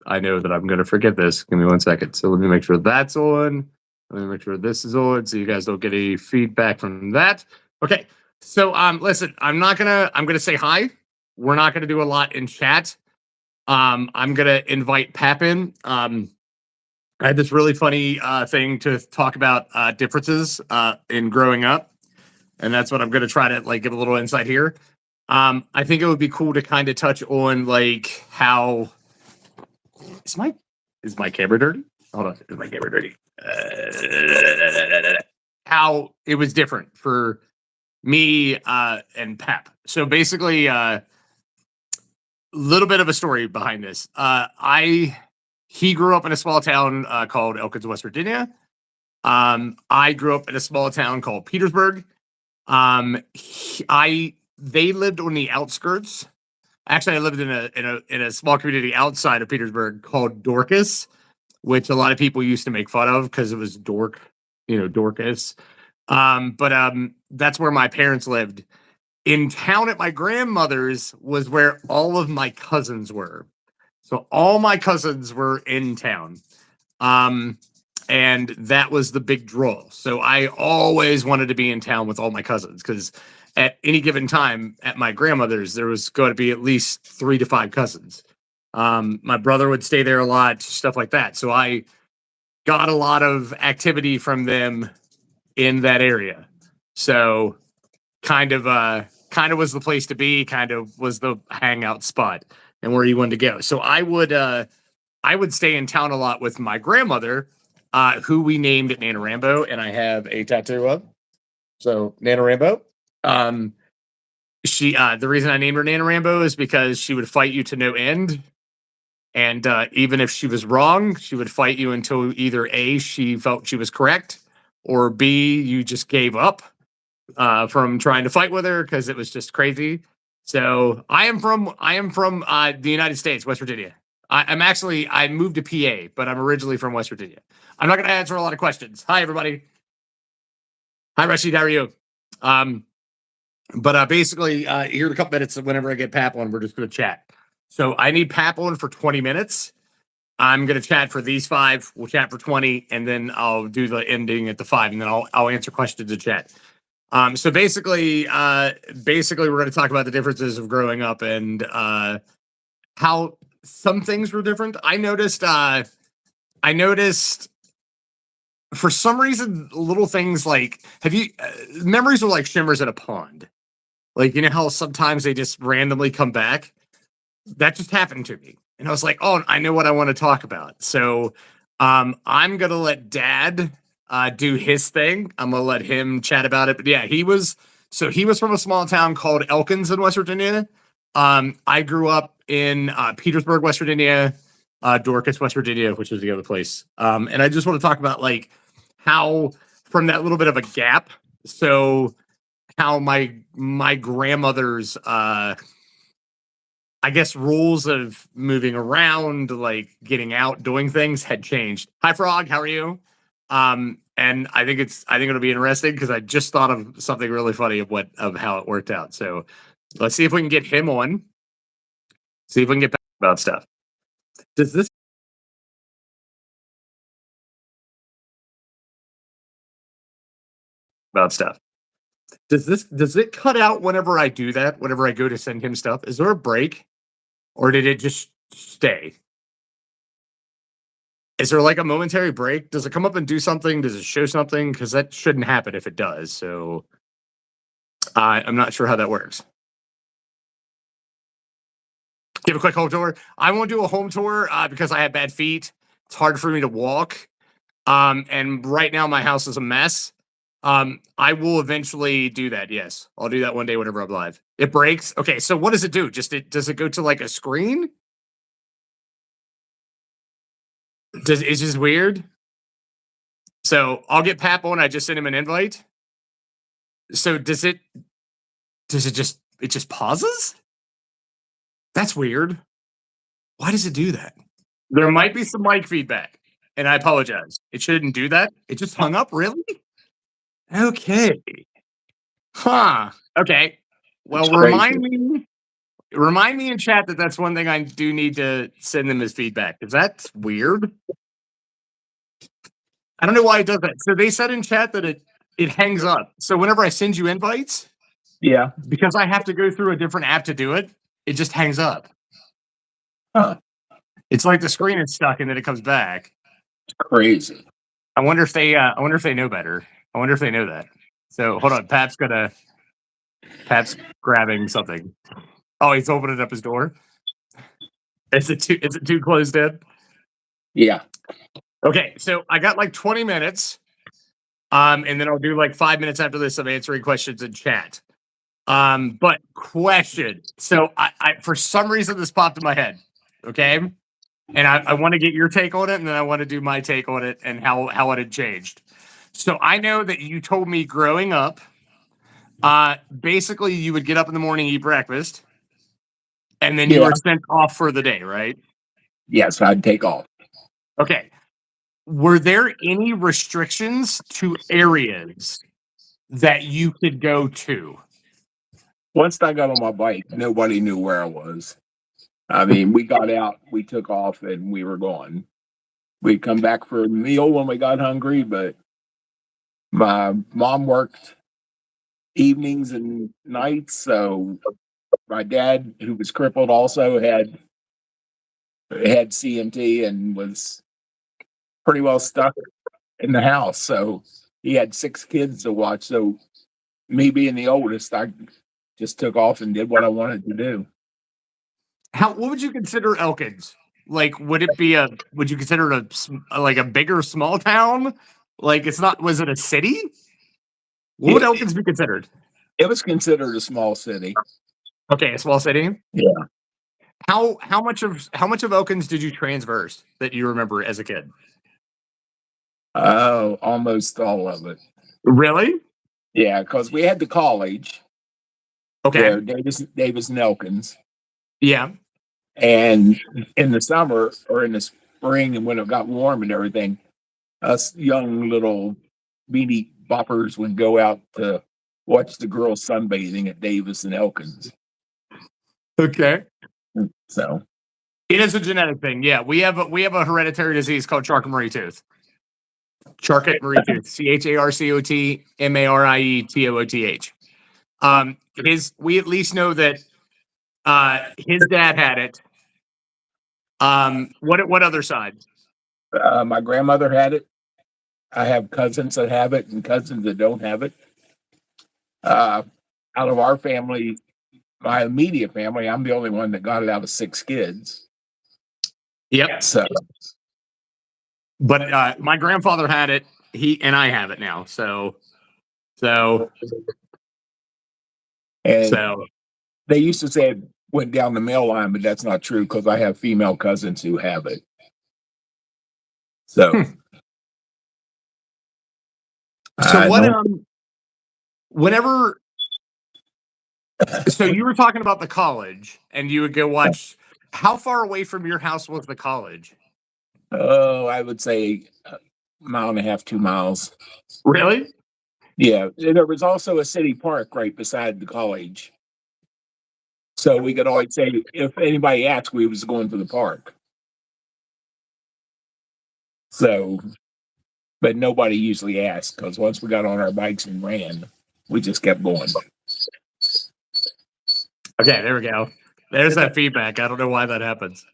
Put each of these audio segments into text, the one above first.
I know that I'm going to forget this. Give me 1 second. So let me make sure that's on. Let me make sure this is on so you guys don't get any feedback from that. Okay. So listen, I'm gonna say hi. We're not gonna do a lot in chat. I'm gonna invite Pap in. I had this really funny thing to talk about differences in growing up, and that's what I'm gonna try to like give a little insight here. I think it would be cool to kind of touch on like how is my camera dirty? Hold on, is my camera dirty? How it was different for me and Pep. So basically, little bit of a story behind this. He grew up in a small town called Elkins, West Virginia. I grew up in a small town called Petersburg. They lived on the outskirts. Actually, I lived in a small community outside of Petersburg called Dorcas, which a lot of people used to make fun of because it was Dorcas. But that's where my parents lived. In town at my grandmother's was where all of my cousins were. So all my cousins were in town. And that was the big draw. So I always wanted to be in town with all my cousins because at any given time at my grandmother's, there was going to be at least 3 to 5 cousins. My brother would stay there a lot, stuff like that. So I got a lot of activity from them in that area. So kind of was the place to be, kind of was the hangout spot and where you wanted to go. So I would stay in town a lot with my grandmother, who we named Nana Rambo, and I have a tattoo of. So Nana Rambo. She the reason I named her Nana Rambo is because she would fight you to no end. And even if she was wrong, she would fight you until either A, she felt she was correct, or B, you just gave up from trying to fight with her because it was just crazy. So I am from the United States, West Virginia. I moved to PA, but I'm originally from West Virginia. I'm not going to answer a lot of questions. Hi, everybody. Hi, Rashid. How are you? But basically, here in a couple minutes, whenever I get Pap on, we're just going to chat. So I need Pap on for 20 minutes. I'm going to chat for these 5. We'll chat for 20, and then I'll do the ending at the 5, and then I'll answer questions in chat. So basically, we're going to talk about the differences of growing up and how some things were different. I noticed for some reason, little things like memories are like shimmers in a pond. Like, you know how sometimes they just randomly come back? That just happened to me. And I was like, oh, I know what I want to talk about. So I'm going to let Dad do his thing. I'm going to let him chat about it. But yeah, he was from a small town called Elkins in West Virginia. I grew up in Petersburg, West Virginia, Dorcas, West Virginia, which is the other place. And I just want to talk about like how from that little bit of a gap. So how my grandmother's I guess rules of moving around, like getting out, doing things had changed. Hi, Frog. How are you? And I think it'll be interesting because I just thought of something really funny of how it worked out. So let's see if we can get him on. See if we can get back about stuff. Does this about stuff? Does it cut out whenever I do that? Whenever I go to send him stuff? Is there a break? Or did it just stay? Is there like a momentary break? Does it come up and do something? Does it show something? Because that shouldn't happen if it does. So I'm not sure how that works. Give a quick home tour. I won't do a home tour because I have bad feet. It's hard for me to walk. And right now my house is a mess. I will eventually do that. Yes, I'll do that one day whenever I'm live. It breaks. Okay, so what does it do? Does it go to like a screen? It's just weird. So I'll get Pap on. I just sent him an invite. So does it just pauses? That's weird. Why does it do that? There might be some mic feedback, and I apologize. It shouldn't do that. It just hung up. Really? Okay. Huh. Okay. Well, remind me Remind me in chat that that's one thing I do need to send them as feedback, because that's weird. I don't know why it does that. So they said in chat that it hangs up. So whenever I send you invites, Yeah. because I have to go through a different app to do it, it just hangs up. Huh. It's like the screen is stuck and then it comes back. It's crazy. I wonder if they know better. I wonder if they know that. So hold on, Pap's grabbing something. Oh, he's opening up his door. Is it too closed in? Yeah. Okay, so I got like 20 minutes. And then I'll do like 5 minutes after this of answering questions in chat. But question. So I for some reason this popped in my head. Okay. And I want to get your take on it, and then I want to do my take on it and how it had changed. So I know that you told me growing up, basically you would get up in the morning, eat breakfast, and then you were sent off for the day, right? Yes, I'd take off. Okay. Were there any restrictions to areas that you could go to? Once I got on my bike, nobody knew where I was. I mean, we got out, we took off, and we were gone. We'd come back for a meal when we got hungry, but my mom worked evenings and nights, so my dad, who was crippled, also had CMT and was pretty well stuck in the house. So he had 6 kids to watch. So me being the oldest, I just took off and did what I wanted to do. What would you consider Elkins? Like, would you consider it a bigger small town? Like, it's not, was it a city? What would Elkins be considered? It was considered a small city. Okay, a small city. Yeah. How much of Elkins did you transverse that you remember as a kid? Oh, almost all of it. Really? Yeah, because we had the college. Okay. There, Davis and Elkins. Yeah. And in the summer or in the spring, and when it got warm and everything, us young little beanie boppers would go out to watch the girls sunbathing at Davis and Elkins. Okay. So it is a genetic thing. Yeah, we have a hereditary disease called Charcot-Marie tooth. Charcot-Marie tooth. CHARCOTMARIETOOTH. We at least know that his dad had it. What other side? My grandmother had it. I have cousins that have it and cousins that don't have it. Out of our family, my immediate family, I'm the only one that got it out of 6 kids. Yep. So, but my grandfather had it. And I have it now. So they used to say it went down the male line, but that's not true because I have female cousins who have it. So, whenever, so you were talking about the college, and you would go watch. How far away from your house was the college? Oh, I would say a mile and a half, 2 miles. Really? Yeah. There was also a city park right beside the college. So we could always say, if anybody asked, we was going to the park. So, but nobody usually asked because once we got on our bikes and ran, we just kept going. Okay, there we go. There's that feedback. I don't know why that happens.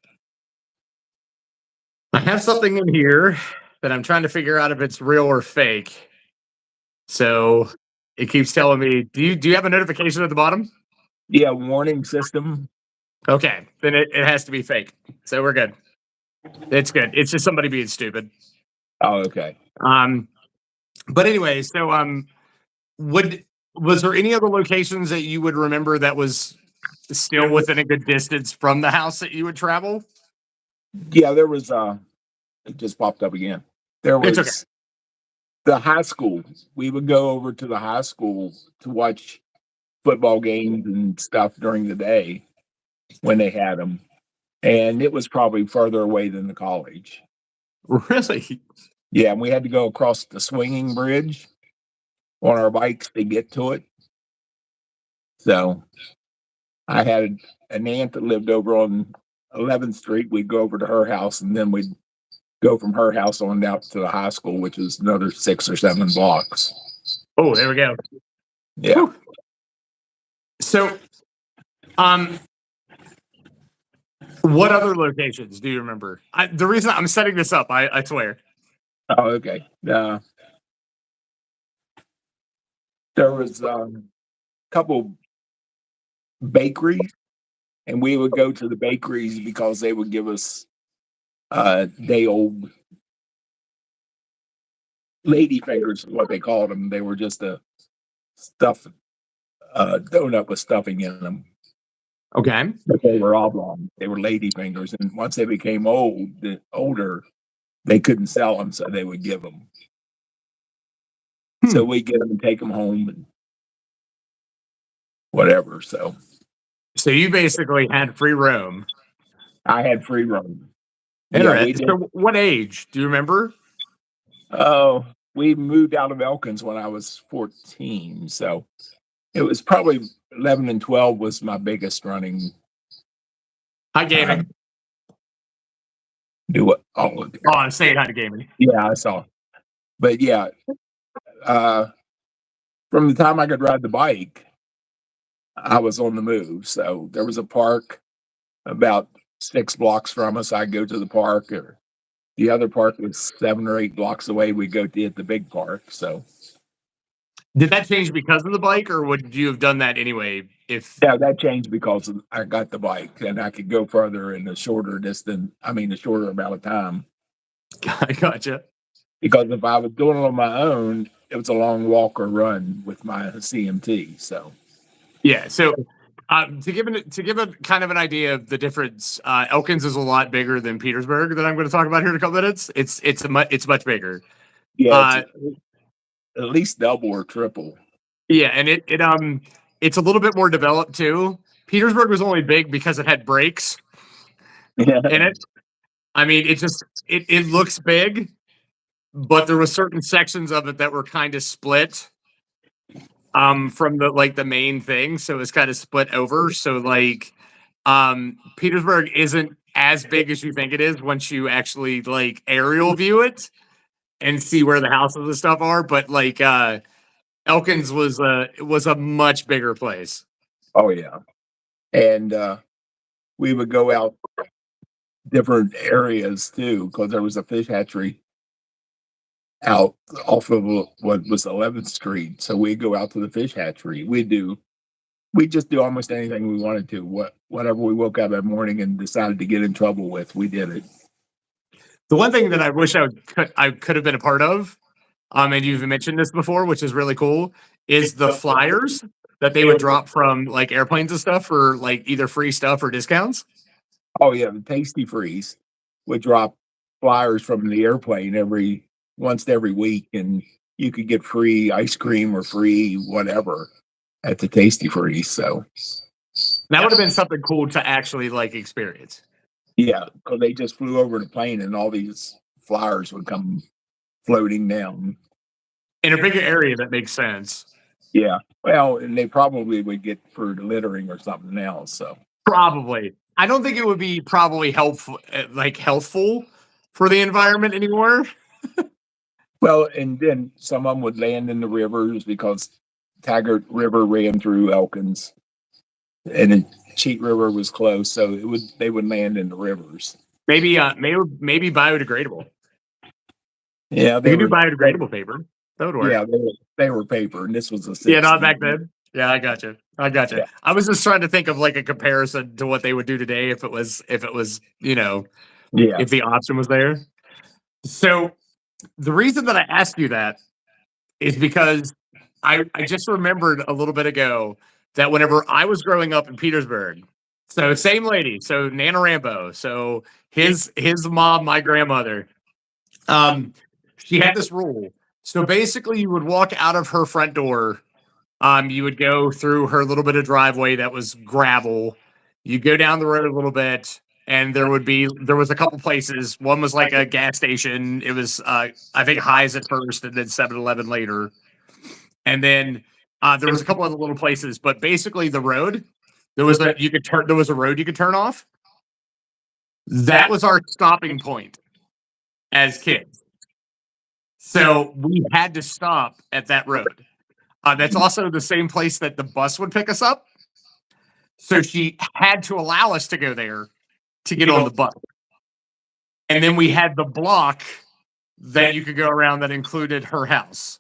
I have something in here that I'm trying to figure out if it's real or fake. So it keeps telling me, do you have a notification at the bottom? Yeah, warning system. Okay, then it has to be fake. So we're good. It's good. It's just somebody being stupid. Oh, okay. But anyway, so was there any other locations that you would remember that was still within a good distance from the house that you would travel? Yeah, there was it just popped up again. There was the high school. We would go over to the high school to watch football games and stuff during the day when they had them. And it was probably further away than the college. Really? Yeah, and we had to go across the swinging bridge on our bikes to get to it. So I had an aunt that lived over on 11th Street. We'd go over to her house, and then we'd go from her house on out to the high school, which is another 6 or 7 blocks. Oh, there we go. Yeah. Whew. So, what other locations do you remember? The reason I'm setting this up, I swear. Oh, okay. There was a couple bakeries, and we would go to the bakeries because they would give us day old lady fingers, is what they called them. They were just a stuff donut with stuffing in them. Okay. But they were oblong. They were lady fingers, and once they became older, they couldn't sell them, so they would give them. So we get them and take them home and whatever. So you basically had free roam. I had free roam. Yeah, we did. So what age do you remember? Oh, we moved out of Elkins when I was 14, so it was probably 11 and 12 was my biggest running. Hi, gaming. Do what? Oh, I'm saying hi to gaming. Yeah, I saw. But yeah, from the time I could ride the bike, I was on the move. So there was a park about 6 blocks from us. I'd go to the park, or the other park was 7 or 8 blocks away. We'd go to the big park. So did that change because of the bike, or would you have done that anyway? Yeah, that changed because I got the bike and I could go further in a shorter distance. I mean, a shorter amount of time. I gotcha. Because if I was doing it on my own, it was a long walk or run with my CMT. So yeah. So to give a kind of an idea of the difference, Elkins is a lot bigger than Petersburg that I'm going to talk about here in a couple minutes. It's much bigger. Yeah, at least double or triple. Yeah, and it's a little bit more developed too. Petersburg was only big because it had brakes in it. I mean, it looks big, but there were certain sections of it that were kind of split from the main thing, so it's kind of split over. So Petersburg isn't as big as you think it is once you actually aerial view it and see where the houses and stuff are, but Elkins was a much bigger place. Oh yeah. And we would go out different areas too, because there was a fish hatchery out off of what was 11th Street. So we'd go out to the fish hatchery. We'd just do almost anything we wanted to. Whatever we woke up that morning and decided to get in trouble with, we did it. The one thing that I wish I could have been a part of, and you've mentioned this before, which is really cool, is the flyers that they would drop from airplanes and stuff for either free stuff or discounts. Oh yeah, the Tasty Freeze would drop flyers from the airplane once every week, and you could get free ice cream or free whatever at the Tasty Freeze. So that would have been something cool to actually experience. Yeah, because they just flew over the plane, and all these flyers would come floating down in a bigger area. That makes sense. Yeah, well, and they probably would get for littering or something else. So probably, I don't think it would be probably helpful, healthful for the environment anymore. Well, and then some of them would land in the rivers because Taggart River ran through Elkins, and then Cheat River was close, so they would land in the rivers. Maybe biodegradable. Yeah, they do biodegradable paper. That would work. Yeah, they were paper, and this was a 60s. Yeah, not back then. Yeah, I gotcha. Yeah. I was just trying to think of a comparison to what they would do today if it was if the option was there. So the reason that I asked you that is because I just remembered a little bit ago that whenever I was growing up in Petersburg, so same lady, so Nana Rambo, so his mom, my grandmother, she had this rule. So basically, you would walk out of her front door. You would go through her little bit of driveway that was gravel. You go down the road a little bit, and there was a couple places. One was like a gas station. It was I think Highs at first, and then 7-Eleven later. And then there was a couple other little places, but basically the road There was a there was a road you could turn off. That was our stopping point as kids. So we had to stop at that road. That's also the same place that the bus would pick us up. So she had to allow us to go there to get on the bus. And then we had the block that you could go around that included her house.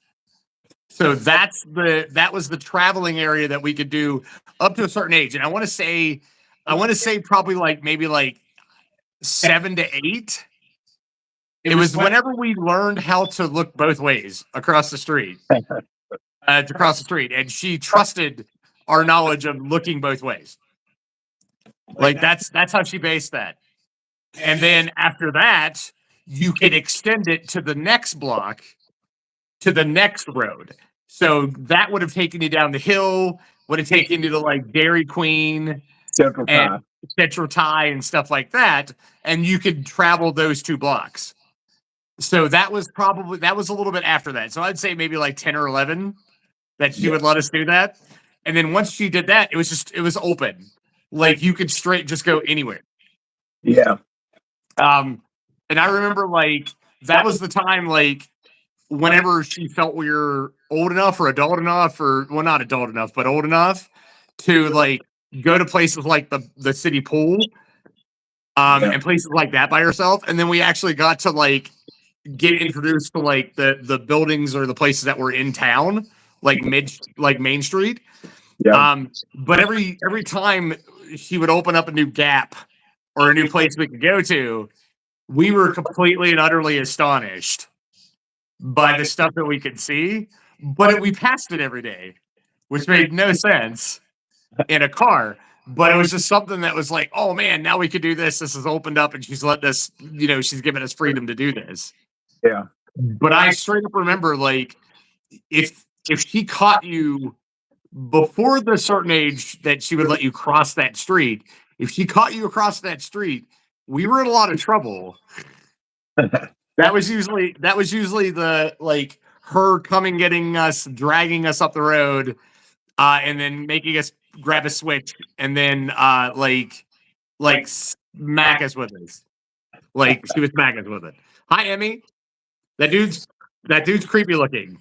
So that was the traveling area that we could do up to a certain age. And I want to say probably maybe 7 to 8. It was whenever we learned how to look both ways across the street. And she trusted our knowledge of looking both ways. Like that's how she based that. And then after that, you could extend it to the next block, to the next road. So that would have taken you down the hill, would have taken you to Dairy Queen, Central Thai and stuff like that. And you could travel those 2 blocks. So that was a little bit after that. So I'd say maybe 10 or 11 that she would let us do that. And then once she did that, it was open. You could straight just go anywhere. Yeah. And I remember that was the time whenever she felt we were old enough or adult enough, or well, not adult enough, but old enough to go to places like the city pool, and places like that by herself. And then we actually got to get introduced to the buildings or the places that were in town, Main Street. Yeah. But every time she would open up a new Gap or a new place we could go to, we were completely and utterly astonished by the stuff that we could see. But we passed it every day, which made no sense in a car. But it was just something that was oh man, now we could do this. This has opened up, and she's letting us, she's giving us freedom to do this. Yeah. But I straight up remember if she caught you before the certain age that she would let you cross that street, if she caught you across that street, we were in a lot of trouble. That was usually the her coming, getting us, dragging us up the road, and then making us grab a switch, and then smack us with it. She was smacking us with it. Hi, Emmy. That dude's creepy looking.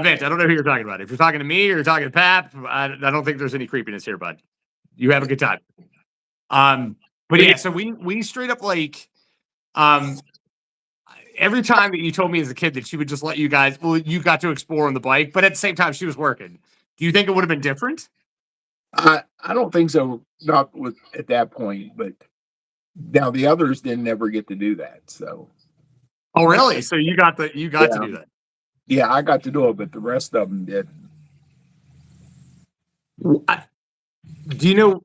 Vince, I don't know who you're talking about. If you're talking to me or you're talking to Pap, I don't think there's any creepiness here, bud. You have a good time. But yeah, so we straight up every time that you told me as a kid that she would just let you guys, you got to explore on the bike, but at the same time she was working. Do you think it would have been different? I don't think so. Not at that point, but now the others didn't ever get to do that. So. Oh, really? So you got to do that? Yeah, I got to do it, but the rest of them didn't. Do you know?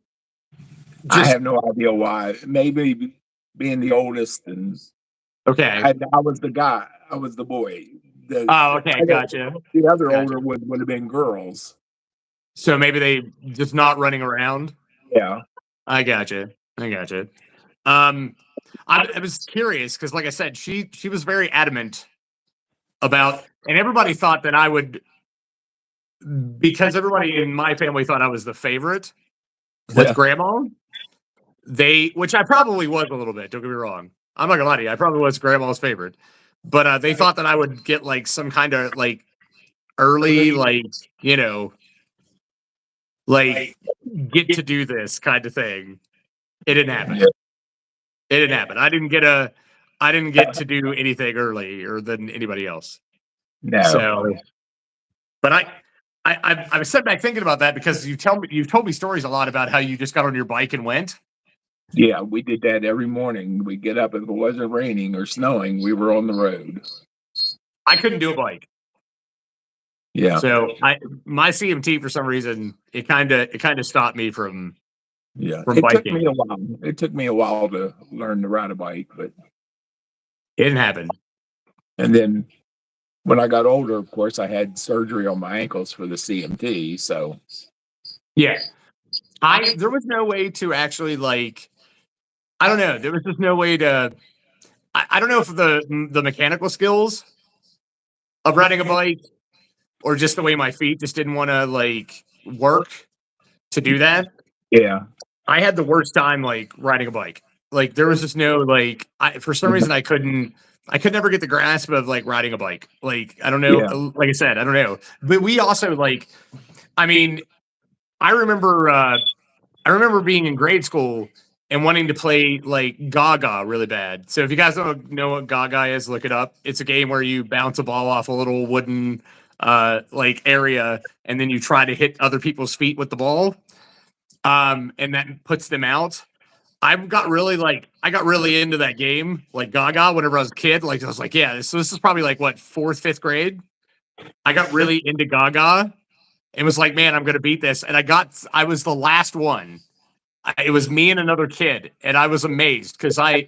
I have no idea why. Maybe being the oldest, and okay, I was the guy. I was the boy. Okay, gotcha. The other older would have been girls. So maybe they just not running around. Yeah, I gotcha. I was curious because, like I said, she was very adamant about, and everybody thought that I would, because everybody in my family thought I was the favorite with Grandma. Which I probably was a little bit. Don't get me wrong. I'm not gonna lie to you. I probably was Grandma's favorite, but they thought that I would get some kind of early, get to do this kind of thing. It didn't happen. Yeah. It didn't happen. I didn't get to do anything earlier than anybody else. No. So, but I was sitting back thinking about that because you've told me stories a lot about how you just got on your bike and went. Yeah, we did that every morning. We get up if it wasn't raining or snowing, we were on the road. I couldn't do a bike. Yeah. So my CMT for some reason it kind of stopped me from. Yeah, from it biking. took me a while. It took me a while to learn to ride a bike, but it didn't happen. And then when I got older, of course, I had surgery on my ankles for the CMT. So yeah, there was no way to actually I don't know. There was just no way to. I don't know if the mechanical skills of riding a bike or just the way my feet just didn't want to work to do that. Yeah. I had the worst time like riding a bike. Like there was just no like for some reason I could never get the grasp of like riding a bike. Like I don't know, Yeah. like I said, I don't know. But we also like I mean, I remember being in grade school and wanting to play like Gaga really bad. So if you guys don't know what Gaga is, look it up. It's a game where you bounce a ball off a little wooden like area and then you try to hit other people's feet with the ball. And that puts them out. I got really into that game, like Gaga, whenever I was a kid. Like I was like, yeah, this is probably like what, fourth, fifth grade. I got really into Gaga and was like, man, I'm gonna beat this. And I was the last one. It was me and another kid, and I was amazed because I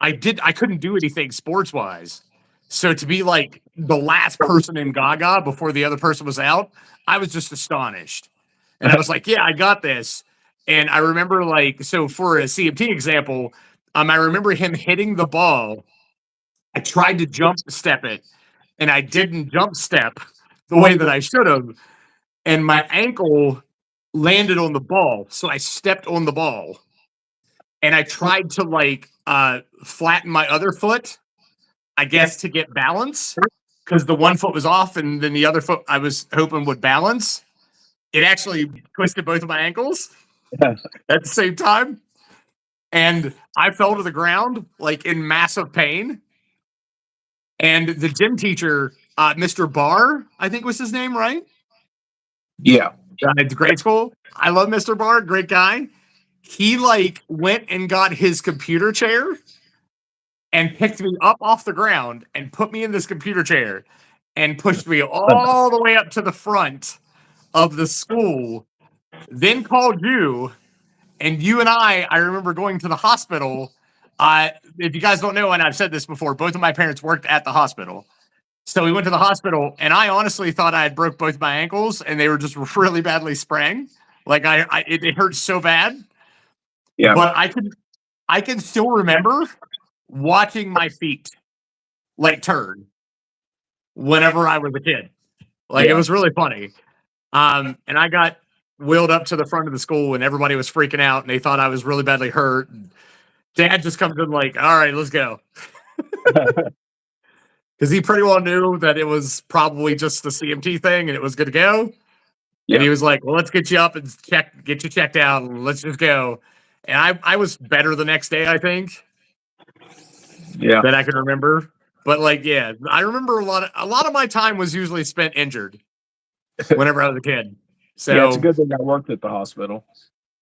couldn't do anything sports wise. So to be like the last person in Gaga before the other person was out, I was just astonished. And I was like, yeah, I got this. And I remember like, so for a CMT example, I remember him hitting the ball. I tried to jump step it, and I didn't jump step the way that I should have. And my ankle landed on the ball. So I stepped on the ball. And I tried to like flatten my other foot, I guess, to get balance because the one foot was off and then the other foot I was hoping would balance. It actually twisted both of my ankles at the same time. And I fell to the ground like in massive pain. And the gym teacher, Mr. Barr, I think was his name, right? Yeah. It's grade school. I love Mr. Barr, great guy. He like went and got his computer chair and picked me up off the ground and put me in this computer chair and pushed me all the way up to the front of the school, then called you. And you and I remember going to the hospital. If you guys don't know, and I've said this before, both of my parents worked at the hospital. So we went to the hospital, and I honestly thought I had broke both my ankles, and they were just really badly sprang. Like it hurt so bad. Yeah. But I can still remember watching my feet like turn whenever I was a kid. Like it was really funny. And I got wheeled up to the front of the school and everybody was freaking out and they thought I was really badly hurt. And Dad just comes in like, all right, let's go. Because he pretty well knew that it was probably just the CMT thing and it was good to go. Yeah. And he was like, well, let's get you up and get you checked out and let's just go. And I was better the next day, I think. Yeah. That I can remember. But like, yeah, I remember a lot of my time was usually spent injured whenever I was a kid. So yeah, it's a good thing I worked at the hospital.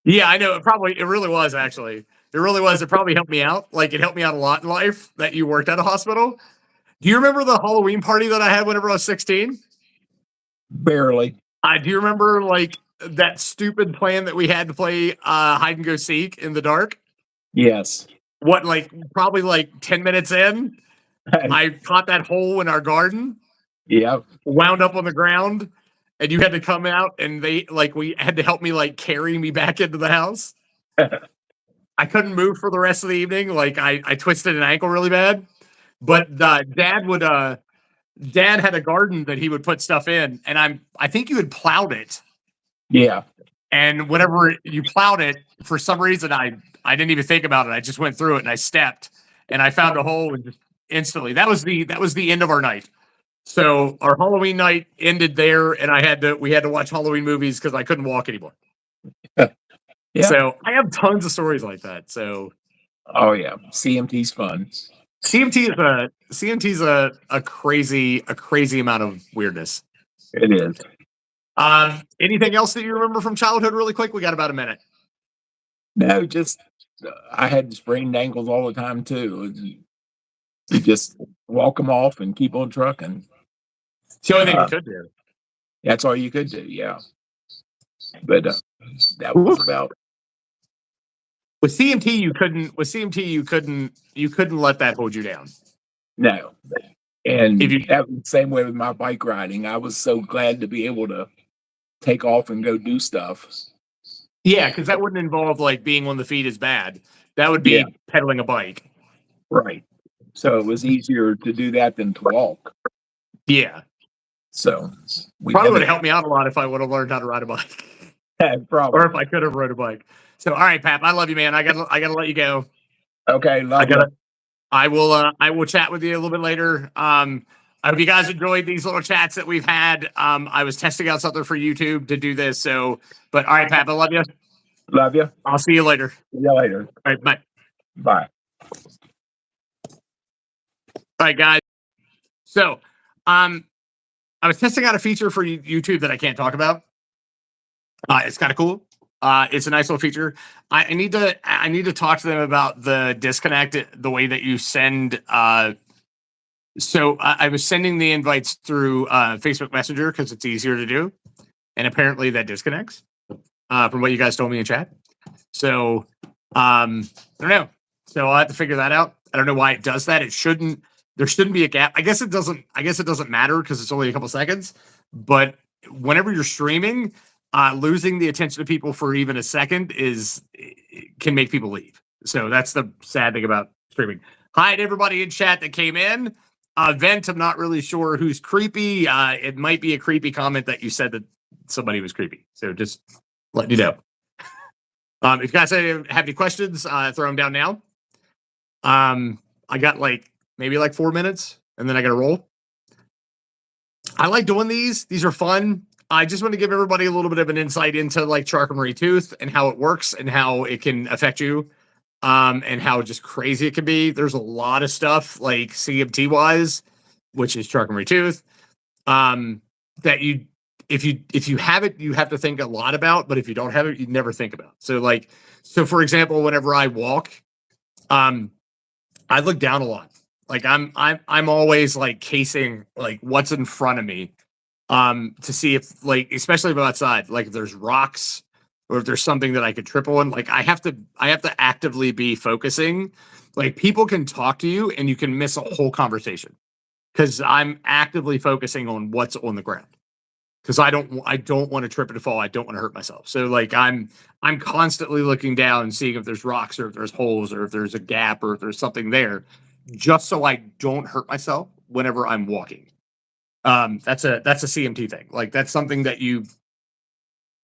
Yeah, I know. It really was actually. It really was. It probably helped me out. Like it helped me out a lot in life that you worked at a hospital. Do you remember the Halloween party that I had whenever I was 16? Barely. Do you remember like that stupid plan that we had to play hide and go seek in the dark? Yes. What, like probably like 10 minutes in, I caught that hole in our garden. Yeah. Wound up on the ground, and you had to come out, and we had to help me like carry me back into the house. I couldn't move for the rest of the evening. Like I twisted an ankle really bad. But Dad had a garden that he would put stuff in, and I think you had plowed it. Yeah. And whenever you plowed it, for some reason I didn't even think about it. I just went through it and I stepped and I found a hole and just instantly that was the end of our night. So our Halloween night ended there, and we had to watch Halloween movies because I couldn't walk anymore. Yeah. So I have tons of stories like that. So oh yeah, CMT's fun. CMT is a crazy amount of weirdness. It is. Anything else that you remember from childhood really quick? We got about a minute. No, just I had sprained ankles all the time too. You just walk them off and keep on trucking. It's the only thing you could do. That's all you could do, yeah. But that was about. With CMT, you couldn't let that hold you down. No. And that was the same way with my bike riding. I was so glad to be able to take off and go do stuff. Yeah, because that wouldn't involve like being on the feet is bad. That would be pedaling a bike. Right. So it was easier to do that than to walk. Yeah. So probably would have helped me out a lot if I would have learned how to ride a bike. Probably. or if I could have rode a bike. So, all right, Pap, I love you, man. I gotta let you go. Okay, I love you. gotta. I will chat with you a little bit later. I hope you guys enjoyed these little chats that we've had. I was testing out something for YouTube to do this. So, but all right, Pap, I love you. Love you. I'll see you later. See you later. All right, bye. Bye. All right, guys. So, I was testing out a feature for YouTube that I can't talk about. It's kind of cool. It's a nice little feature. I need to talk to them about the disconnect, the way that you send. So I was sending the invites through Facebook Messenger because it's easier to do, and apparently that disconnects from what you guys told me in chat. So I don't know. So I'll have to figure that out. I don't know why it does that. It shouldn't. There shouldn't be a gap. I guess it doesn't. I guess it doesn't matter because it's only a couple seconds. But whenever you're streaming, losing the attention of people for even a second can make people leave. So that's the sad thing about streaming. Hi to everybody in chat that came in. Vent, I'm not really sure who's creepy. It might be a creepy comment that you said that somebody was creepy. So just letting you know. If you guys have any questions, throw them down now. I got maybe 4 minutes, and then I got to roll. I like doing these. These are fun. I just want to give everybody a little bit of an insight into Charcot-Marie Tooth and how it works and how it can affect you, and how just crazy it can be. There's a lot of stuff CMT wise, which is Charcot-Marie Tooth, that if you have it, you have to think a lot about, but if you don't have it, you never think about. So for example, whenever I walk, I look down a lot. I'm always casing what's in front of me, to see if especially if I'm outside, if there's rocks or if there's something that I could trip on. I have to actively be focusing. People can talk to you and you can miss a whole conversation because I'm actively focusing on what's on the ground. Because I don't want to trip and fall. I don't want to hurt myself. So I'm constantly looking down and seeing if there's rocks or if there's holes or if there's a gap or if there's something there, just so I don't hurt myself whenever I'm walking. That's a CMT thing. That's something that you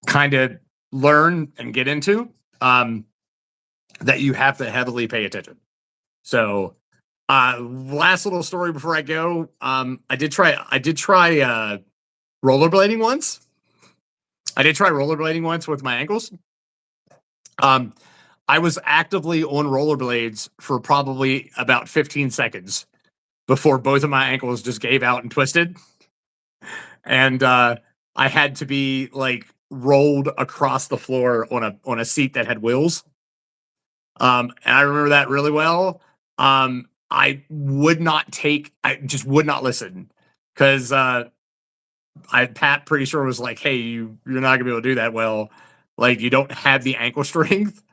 kind of learn and get into, that you have to heavily pay attention. So last little story before I go. I did try rollerblading once. I did try rollerblading once with my ankles. I was actively on rollerblades for probably about 15 seconds before both of my ankles just gave out and twisted. And I had to be rolled across the floor on a seat that had wheels. And I remember that really well. I just would not listen because Pat pretty sure was hey, you're not gonna be able to do that well. You don't have the ankle strength,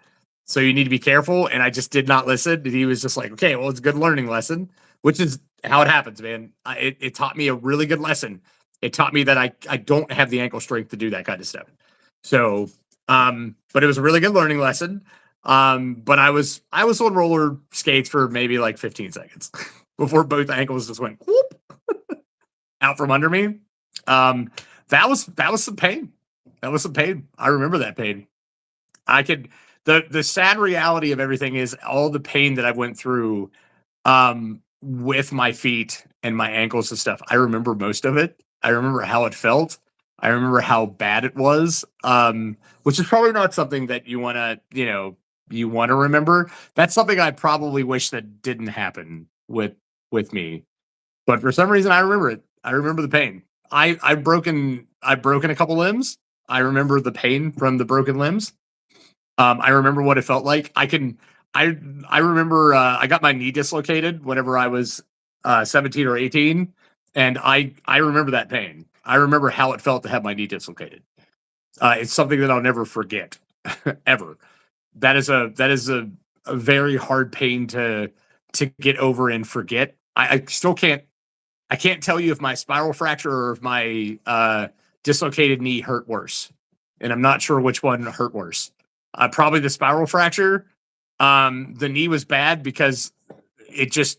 so you need to be careful. And I just did not listen. And he was just okay, well, it's a good learning lesson, which is how it happens, man. It taught me a really good lesson. It taught me that I don't have the ankle strength to do that kind of stuff. So, but it was a really good learning lesson. But I was on roller skates for maybe 15 seconds before both ankles just went whoop out from under me. That was some pain. That was some pain. I remember that pain. The sad reality of everything is all the pain that I went through, with my feet and my ankles and stuff. I remember most of it. I remember how it felt. I remember how bad it was. Which is probably not something that you want to remember. That's something I probably wish that didn't happen with me. But for some reason I remember it. I remember the pain. I've broken a couple limbs. I remember the pain from the broken limbs. I remember what it felt like. I remember I got my knee dislocated whenever I was 17 or 18, and I remember that pain. I remember how it felt to have my knee dislocated. It's something that I'll never forget, ever. That is a very hard pain to get over and forget. I still can't. I can't tell you if my spiral fracture or if my dislocated knee hurt worse, and I'm not sure which one hurt worse. Probably the spiral fracture. The knee was bad because it just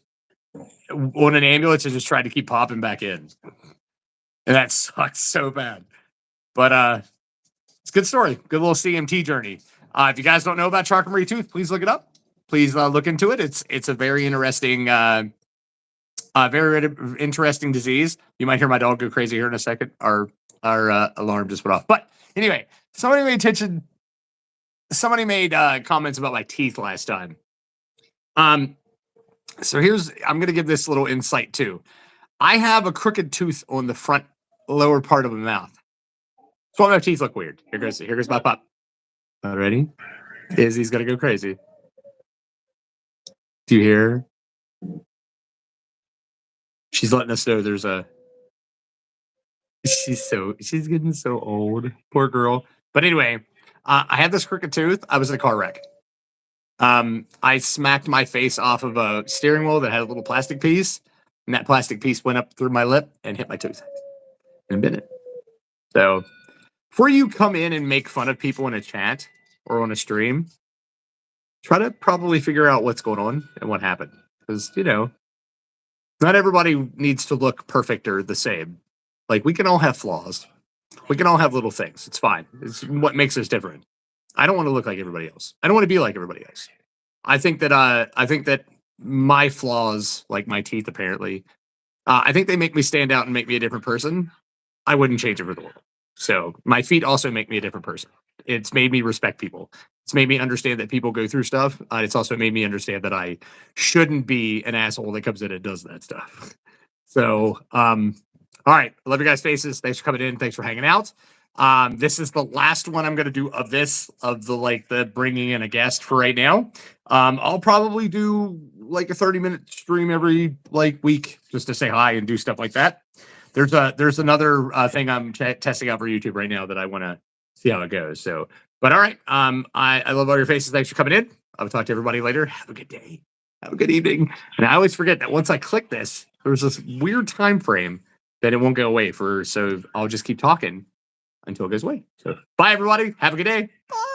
on an ambulance, it just tried to keep popping back in, and that sucks so bad. But It's a good story. Good little CMT journey. If you guys don't know about Charcot-Marie Tooth, please look it up. Please look into it. It's a very interesting disease. You might hear my dog go crazy here in a second. Our alarm just went off. But anyway, somebody made comments about my teeth last time. So I'm going to give this little insight too. I have a crooked tooth on the front lower part of my mouth. So all my teeth look weird. Here goes my pup. All ready? Izzy's going to go crazy. Do you hear her? She's letting us know she's getting so old. Poor girl. But anyway, I had this crooked tooth. I was in a car wreck. I smacked my face off of a steering wheel that had a little plastic piece, and that plastic piece went up through my lip and hit my tooth and bit it. So before you come in and make fun of people in a chat or on a stream, try to probably figure out what's going on and what happened. Because, not everybody needs to look perfect or the same. Like, we can all have flaws. We can all have little things. It's fine. It's what makes us different. I don't want to look like everybody else. I don't want to be like everybody else. I think that my flaws, like my teeth, apparently, I think they make me stand out and make me a different person. I wouldn't change it for the world. So my feet also make me a different person. It's made me respect people. It's made me understand that people go through stuff. It's also made me understand that I shouldn't be an asshole that comes in and does that stuff. So, all right. I love your guys' faces. Thanks for coming in. Thanks for hanging out. This is the last one I'm going to do of the bringing in a guest for right now. I'll probably do like a 30-minute stream every week just to say hi and do stuff like that. There's another thing I'm testing out for YouTube right now that I want to see how it goes. So, but all right. I love all your faces. Thanks for coming in. I'll talk to everybody later. Have a good day. Have a good evening. And I always forget that once I click this, there's this weird time frame that it won't go away for. So I'll just keep talking until it goes away. So bye, everybody. Have a good day. Bye.